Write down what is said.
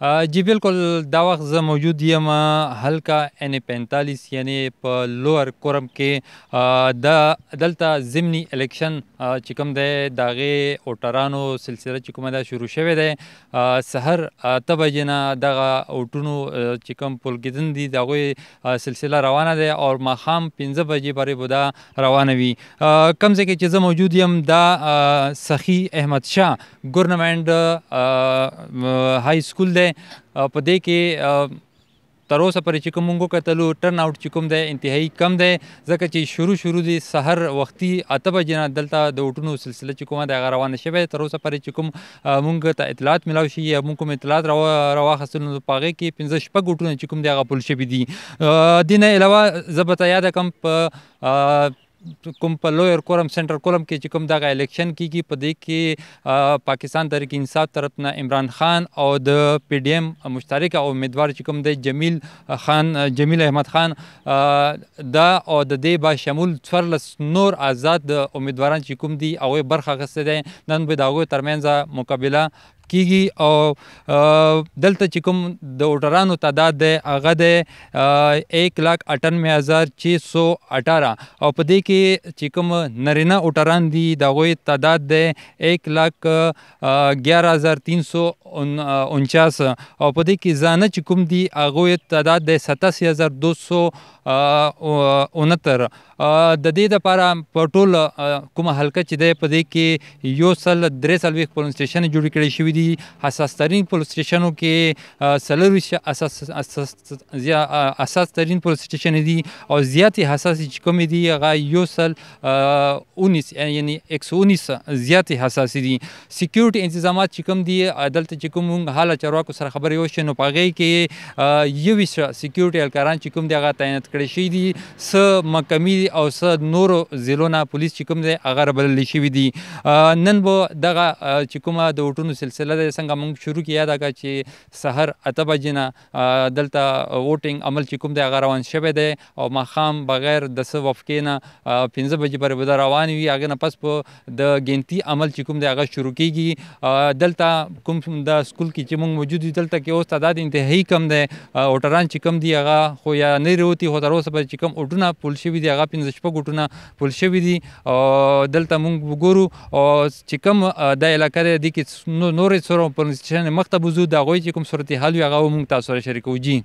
جی بالکل دا وخت زه موجود یم هلکا N45 یعنې په لوور کورم کې دلته ضمني الیکشن چې کوم دی د هغې ووټرانو سلسله چې کومه ده شروع شوې دی. سحر 8 بجې نه دغه ووټونو چې کوم پول کېدن دي د هغوی سلسله روانه دی او ماښام 15 بجې پورې به دا روانه وي. کوم ځای کې چې زه موجود یم دا سخي احمد شاه ګورنمنټ های سکول دی. په دې کې تر اوسه پورې چې کوم موږ وکتلو ټرن آوټ چې کوم دی انتهایي کم دی، ځکه چې شروع دي سحر وختي 8 بجې نه دلته د ووټونو سلسله چې کومه ده هغه روانه شوې. تر اوسه پورې چې کوم موږ ته اطلاعات میلاو شي یا موږ کوم اطلاعات راواخیستل نو په هغې کې 15 ووټونه چې کوم دی هغه پول شوي دي. دې نه علاوه زه به ته یاده کړم په لویر کورم سنټرل کورم کې چې کوم دغه الیکشن کېږي په دې کې پاکستان تحریک انصاف طرف نه عمران خان او د پی ډي ایم مشترکه امیدوار چې کوم دی جمیل احمد خان دا او د دې به شمول 14 نور آزاد امیدواران چې کوم دي هغوی برخه اخیستی دی. نن به د هغوی ترمنځ مقابله کیږي او دلته چې کوم د ووټرانو تعداد دی هغه دی 1,98,618 او په دې کې چې کوم نرینه ووټران دي د هغوی تعداد دی 1,11,349 او په دې کې زانه چې کوم دي هغوی تعداد دی 87,269. د دې دپاره په ټول کومه حلقه چې دی په دې کې 143 پولینګ سټیشن جوړ کړي شوي دي. حساس ترین پولینګ سټیشنو کې 40 اساس ترین پولینګ سټیشن دي او زیاتې حساسې چې کومې دي هغه 119 یعنې 119 زیاتې حساسې دي. سیکیورټي انتظامات چې کوم دي دلته چې کوم موږ حاله چارواکو سره خبرې وشوې نو په هغې کې 21 سیکیورټي اهلکاران چې کوم دي هغه تعینات کړي شوي دي. څه محکمې او څه نورو ضلعو نه پولیس چې کوم دی هغه رابللی شوي دي. نن به دغه چې کومه د ووټونو سلسله ده څنګه موږ شروع کې یاده کړه چې سحر 8 بجې نه دلته ووټینګ عمل چې کوم دی هغه روان شوی دی او ماښام بغیر د څه وفقې نه 15 بجې پورې به دا روان وي. هغې نه پس په د ګنتي عمل چې کوم دی هغه شروع کېږي. دلته کوم د سکول کې چې موږ موجود یو دلته کې اوس تعداد انتهایي کم دی. ووټران چې کوم دي هغه خو یا نه راوتي خو تر اوسه پورې چې کوم ووټونه پول شوي دي هغه 15 ووټونه پول شوي دي. دلته موږ وګورو چې کوم دا علاقه دی دې کې نورې څومره پولینګ سټیشن مخ ته بوځو د هغوی چې کوم صورتحال وي هغه موږ تاسو سره شریکوو. جی